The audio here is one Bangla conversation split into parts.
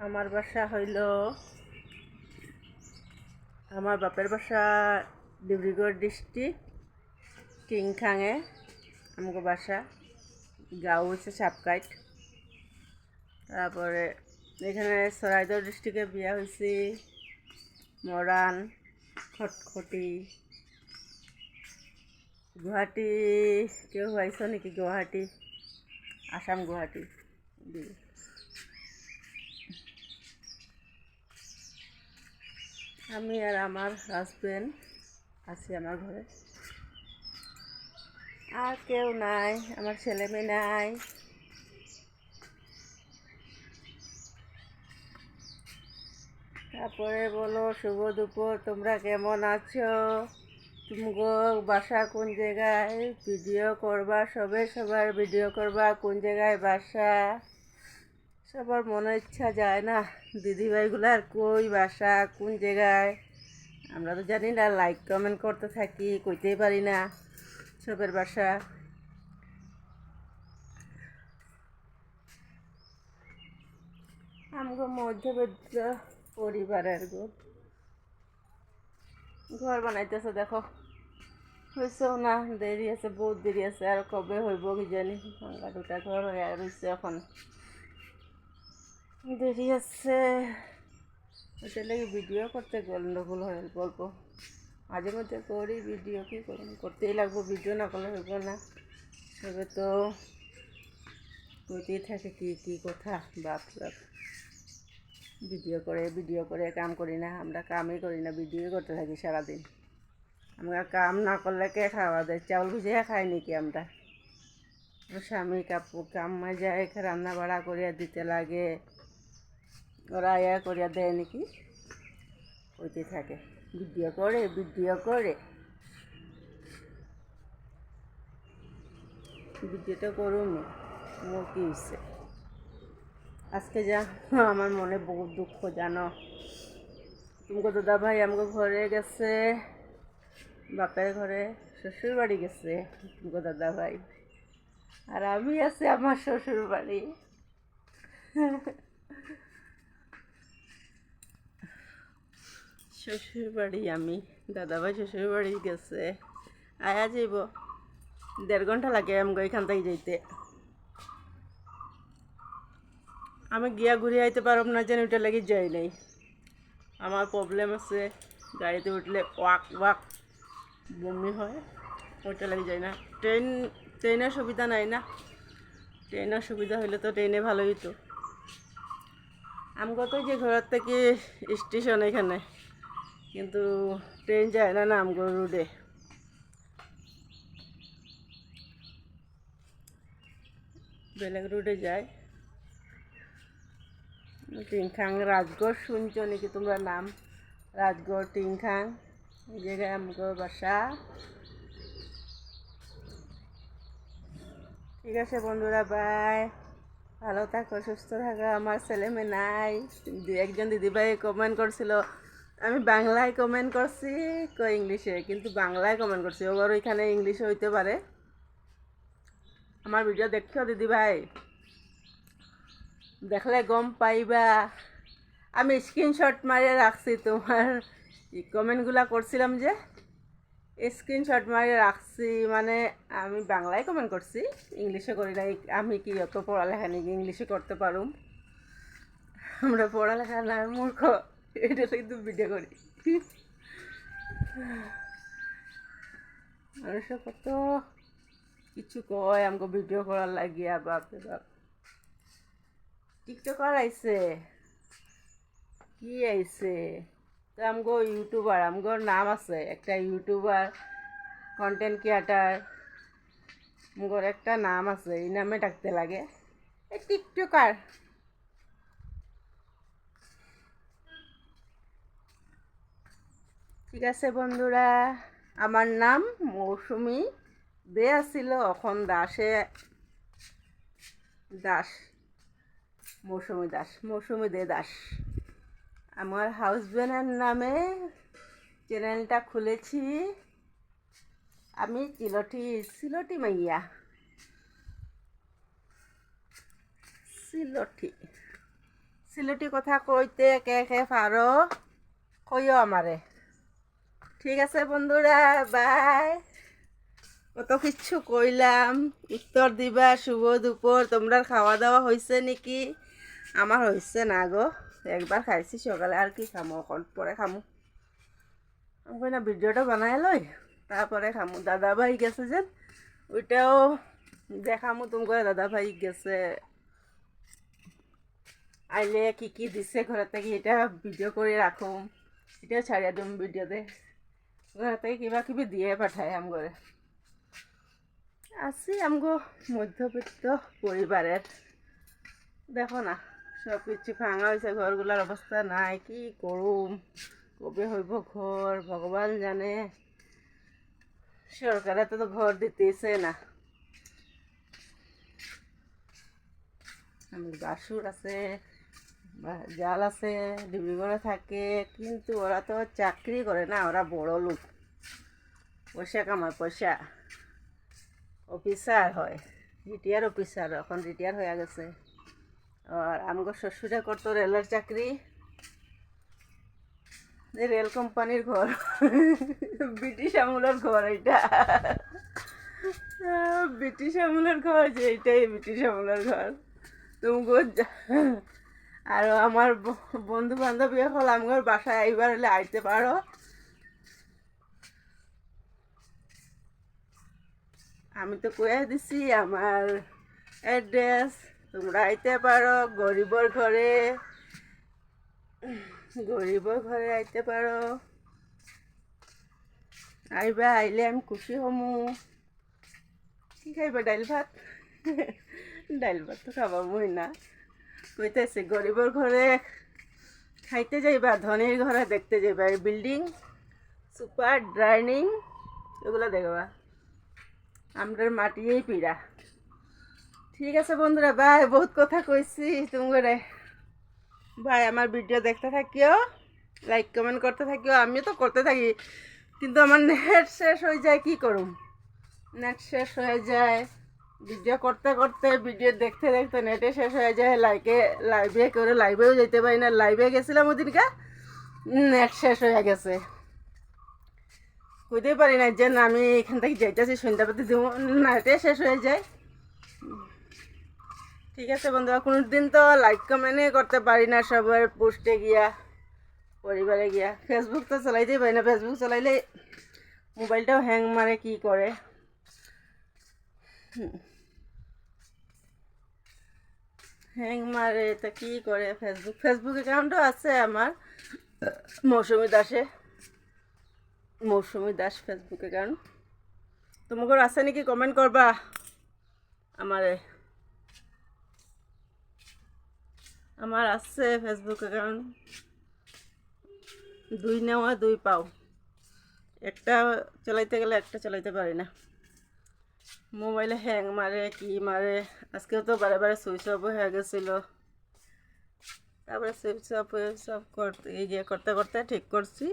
আমার বাসা হইল আমার বাপের বাসা ডিব্রুগড় ডিস্ট্রিক্ট টিংখাঙে আমাকে বাসা গাঁও হচ্ছে সাপকাইট। তারপরে এখানে চৰাইদেউ ডিস্ট্রিক্টে বিয়া হয়েছি মৰাণ খটখটি। গুৱাহাটী কেউ হয়েছ নাকি? গুৱাহাটী আসাম গুৱাহাটী। আমি আর আমার হাজবেন্ড আছি আমার ঘরে, আর কেউ নাই, আমার ছেলে মেয়ে নাই। তারপরে বলো শুভ দুপুর, তোমরা কেমন আছো? তুমগো বাসা কোন জায়গায়? ভিডিও করবা, সবার ভিডিও করবা কোন জায়গায় বাসা। সবার মনে ইচ্ছা যায় না দিদিভাইগুলার কই বাসা কোন জায়গায়। আমরা তো জানি না, লাইক কমেন্ট করতে থাকি, কইতেই পারি না সবের বাসা। আমগো মধ্যবিত্ত পরিবারের ঘর বানাইতেছে, দেখো হয়েছেও না, দেরি আছে, বহুত দেরি আছে, আর কবে হইব কি জানি। ভাঙ্গা দুটা ঘর হয়ে রয়েছে, এখন দেরি আছে। ওইটা লাগে ভিডিও করতে গন্ডগোল হয় গল্প, মাঝে মধ্যে করি ভিডিও, কী করুন, করতেই লাগবো, ভিডিও না করলে হইব না। তবে তো কইতেই থাকে কি কি কথা, বাপ বাপ। ভিডিও করে কাম করি না, আমরা কামই করি না, ভিডিও করতে থাকি সারাদিন। আমরা কাম না করলে কে খাওয়া দেয়? চাউল ভিজিয়ে খাই নাকি আমরা? স্বামী কাম যায়, রান্না বাড়া করিয়া দিতে লাগে, ওরা করিয়া দেয় নাকি? কইতে থাকে ভিডিও করে ভিডিওটা করুন, মোর কী হচ্ছে আজকে? যা আমার মনে বহুত দুঃখ জানো। তোমাকে দাদা ভাই আমাকে ঘরে গেছে, বাপের ঘরে, শ্বশুর বাড়ি গেছে তোমাকে দাদা ভাই, আর আমি আছি আমার শ্বশুর বাড়ি। শ্বশুর বাড়ি আমি, দাদাভাই শ্বশুর বাড়ি গেছে, আয়া যাইব 1.5 ঘন্টা লাগে আমাকে এখান থেকে যাইতে। আমি গিয়া ঘুরে আইতে পারব না, যেন ওইটা লাগি যাই নাই। আমার প্রবলেম আছে, গাড়িতে উঠলে ওয়াক বমি হয়, ওইটা লাগে যায় না। ট্রেনের সুবিধা নাই না, ট্রেনের সুবিধা হইলে তো ট্রেনে ভালো হইতো। আমগো তো যে ঘরের থেকে স্টেশন এখানে, কিন্তু ট্রেন যায় না আমগো রোডে। বেলেগ রোডে যায়। টিংখাং রাজগড় শুনছো নাকি তোমরা নাম? রাজগড় টিংখাং, এই জায়গায় আমগো বাসা। ঠিক আছে বন্ধুরা, বাই, ভালো থাকো, সুস্থ থাকো। আমার ছেলে মেয়ে নাই। একজন দিদিভাই কমেন্ট করছিল, আমি বাংলায় কমেন্ট করছি ইংলিশে, কিন্তু বাংলায় কমেন্ট করছি, ওবার ওইখানে ইংলিশে হইতে পারে। আমার ভিডিও দেখিও দিদিভাই, দেখলে গম পাইবা। আমি স্ক্রিনশট মারিয়ে রাখছি, তোমার কমেন্টগুলো করছিলাম যে স্ক্রিনশট মারিয়ে রাখছি। মানে আমি বাংলায় কমেন্ট করছি, ইংলিশে করি নাই। আমি কি অত পড়ালেখা নাকি ইংলিশে করতে পারুম? আমরা পড়ালেখা না, মূর্খ, এটা কিন্তু ভিডিও করি। মানুষ কত কিছু কয় আমাকে ভিডিও করার লাগিয়া, বাপরে বাপ। টিকটকার আইছে, কি আইছে? তো আমগো ইউটিউবার, আমগোর নাম আছে একটা, ইউটিউবার কন্টেন্ট ক্রিয়েটার, আমগোর একটা নাম আছে, এই নামে ডাকতে লাগে, এই টিকটকার। ঠিক আছে বন্ধুরা, আমার নাম মৌসুমী দে আছিল, এখন দাস, মৌসুমী দে দাস। আমার হাজব্যান্ডের নামে চ্যানেলটা খুলেছি আমি, সিলটি মাইয়া, সিলেটি কথা কইতে কে কে পারো কইও আমারে। ঠিক আছে বন্ধুরা, বাই। কত কিচ্ছু কইলাম, উত্তর দিবা। শুভ দুপুর। তোমরা খাওয়া দাওয়া হয়েছে নাকি? আমার হয়েছে না গো, একবার খাইছি সকালে, আর কি খামো, এখন পরে খামো। আমি না ভিডিওটা বানাই লই, তারপরে খামো। দাদা ভাই গেছে যে, ওইটাও দেখামো তোমাকে। দাদা ভাই গেছে, আইলে কি কি দিছে ঘর থেকে, এটা ভিডিও করে রাখুম, এটাও ছাড়িয়ে দিম ভিডিওতে। ঘর থেকে কিবা কিবি দিয়ে পাঠায় আম করে। আছি আমগো মধ্যবিত্ত পরিবারের, দেখো না সব কিছু ভাঙা হয়েছে, ঘরগুলার অবস্থা নাই। কি করুম, কবে হইব ঘর ভগবান জানে। সরকারে তো ঘর দিতেছে না। আমার বাসুর আছে, জাল আছে, ডিব্রুগড়ে থাকে, কিন্তু ওরা তো চাকরি করে না, ওরা বড় লোক, পয়সা কামায়, পয়সা অফিসার হয়, রিটায়ার অফিসার, এখন রিটায়ার হয়ে গেছে। আর আমগো শ্বশুরে করতো রেলের চাকরি, রেল কোম্পানির ঘর, ব্রিটিশ আমলের ঘর এটা, ব্রিটিশ আমলের ঘর, যে এইটাই ব্রিটিশ আমলের ঘর। তুমি আর আমার বন্ধু বান্ধবী হল আমার বাসায় এইবার হলে আইতে পারো। আমি তো কয়ে দিছি আমার অ্যাড্রেস, তোমরা আইতে পারো। গরিবর ঘরে, গরিবর ঘরে আইতে পারো। আইবা, আইলে আমি খুশি হমু। কি খাইবা? ডাইল ভাত? ডাইল ভাত তো খাবার মই না, কইতেছে গরিবর ঘরে খাইতে যাইবা, ধনীর ঘরে দেখতে যাইবা। বিল্ডিং, সুপার ডাইনিং, এগুলো দেখবা। আমরা মাটিয়েই পিড়া। ঠিক আছে বন্ধুরা, বাই। বহুত কথা কইছি তোমারে, ভাই। আমার ভিডিও দেখতে থাকিও, লাইক কমেন্ট করতে থাকিও। আমিও তো করতে থাকি, কিন্তু আমার নেট শেষ হয়ে যায়, কি করুম, নেট শেষ হয়ে যায়। ভিডিও করতে করতে, ভিডিও দেখতে দেখতে নেটে শেষ হয়ে যায়। লাইভে করে লাইভেও যেতে পারি না। লাইভে গেছিলাম ওদিনকে, নেট শেষ হয়ে গেছে, কইতে পারি না যে আমি এখান থেকে যাইতেছি সন্ধ্যাবাতি দিব, নেটে শেষ হয়ে যায়। ঠিক আছে বন্ধুরা, কোনো দিন তো লাইক কমেন্টই করতে পারি না সবার পোস্টে গিয়া, পরিবারে গিয়া। ফেসবুক তো চালাইতেই পারি না, ফেসবুক চালাইলে মোবাইলটাও হ্যাং মারে, কি করে হ্যাং মারে, তা কি করে। ফেসবুক অ্যাকাউন্টও আছে আমার, মৌসুমি দাসে, মৌসুমি দাস ফেসবুক অ্যাকাউন্ট। তোমাদের আছে নাকি কমেন্ট করবা আমারে। আমার আছে ফেসবুক অ্যাকাউন্ট, 2 নেওয়া 2 পাও। একটা চালাইতে গেলে একটা চালাইতে পারি না, মোবাইলে হ্যাং মারে, কি মারে। আজকেও তো বারে বারে সুইচ অফ হয়ে গেছিলো, তারপরে সুইচ অফ করতে গিয়ে করতে করতে ঠিক করছি,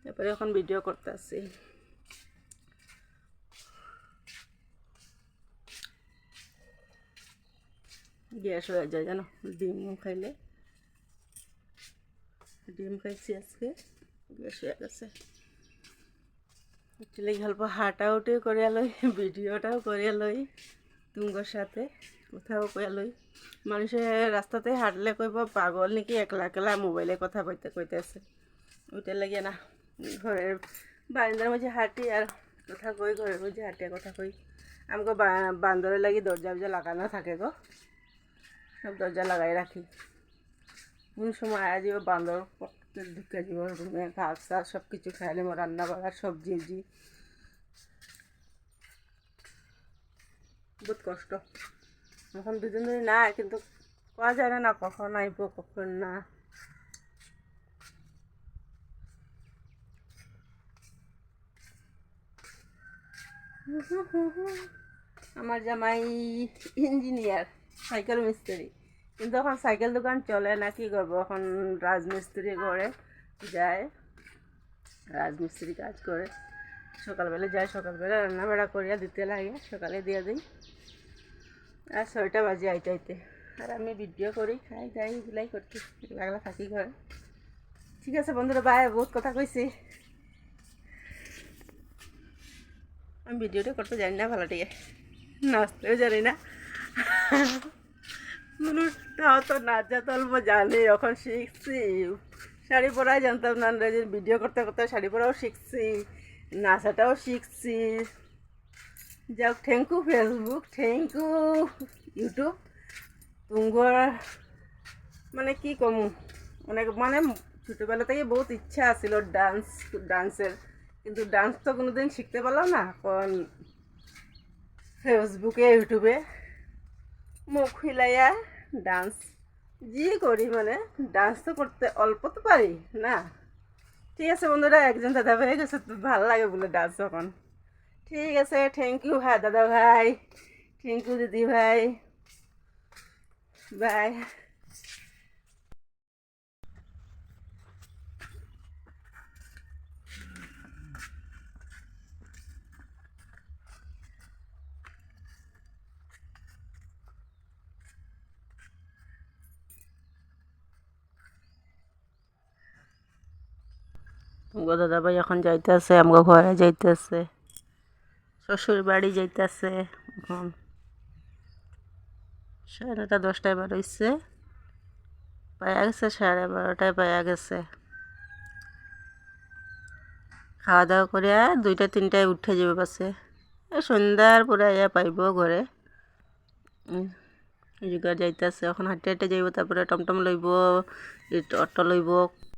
তারপরে এখন ভিডিও করতে আসছি। গ্যাস হয়ে যায় জানো, ডিম খাইলে। ডিম খাইছি আজকে, গ্যাস হয়ে গেছে। একচুয়ালি অল্প হাঁটাউটিও করিয়া লই, ভিডিওটাও করিয়া লই, তুঙ্গর সাথে কোথাও কইয়া লই। মানুষের রাস্তাতে হাঁটলে কইব পাগল নাকি, একলা একলা মোবাইলে কথা কইতে কইতেছে। ওইটা লাগে না, ঘরের বারান্দার মাঝে হাঁটি আর কথা কই, ঘরের মাঝে হাঁটিয়া কথা কই। আমাকে বান্দরের লাগি দরজা লাগানো থাকে গো, সব দরজা লাগাই রাখি। কোন সময় আজ বান্দর ঢুকে যাব রুমে, ঘাস টাস সব কিছু খাইলে, রান্না বাড়ার সবজি উবজি, বহুত কষ্ট। এখন দুদিন ধরে নাই, কিন্তু পাওয়া যায় না, কখন আইব কখন না। আমার জামাই ইঞ্জিনিয়ার, সাইকেল মিস্ত্রি, কিন্তু এখন সাইকেল দোকান চলে না, কি করবো। এখন রাজমিস্ত্রি করে যায়, রাজমিস্ত্রি কাজ করে। সকালবেলা যায়, সকালবেলা রান্না বাড়া করিয়া দিতে লাগে, সকালে দিয়ে দিই। আর 6টা বাজে আইতে আইতে। আর আমি ভিডিও করি, খাই যাই, এগুলাই করতে লাগলা থাকি ঘরে। ঠিক আছে বন্ধুরা, বাই, বহুত কথা কইছি। আমি ভিডিওটা করতে জানি না ভালো, ঠিক নাচতেও জানি না। তাও তো নাচ যা অল্প জানি, এখন শিখছি। শাড়ি পরাই জানতাম না, ভিডিও করতে করতে শাড়ি পরাও শিখছি, নাচাটাও শিখছি। যাক, thank you Facebook, thank you YouTube. তুমগর মানে কি কম, অনেক মানে ছোটোবেলা থেকে বহুত ইচ্ছা আছিল ডান্সের, কিন্তু ডান্স তো কোনোদিন শিখতে পারলাম না। এখন ফেসবুকে ইউটিউবে মুখ হিলাইয়া ডান্স যি করি, মানে ডান্স তো করতে অল্প তো পারি না। ঠিক আছে বন্ধুরা, একজন দাদা ভাই গেছে, ভালো লাগে বলে ডান্স যখন। ঠিক আছে, থ্যাংক ইউ হ্যাঁ দাদা ভাই, থ্যাংক ইউ দিদি ভাই, বাই। তোমার দাদা ভাই এখন যাইতেছে, আমগো ঘরে যাইতেছে, শ্বশুর বাড়ি যাইতেছে। এখন 9:30-10টায় বার হইছে, পাইয়া গেছে 12:30টায় পাইয়া গেছে। খাওয়া দাওয়া করে 2টা-3টায় উঠে যাবে বাসে, সন্ধ্যার পরে আয়া পাইব ঘরে। যুগার যাইতেছে, এখন হাঁটে হাঁটে যাইব, তারপরে টমটম লইব, অটো লইব।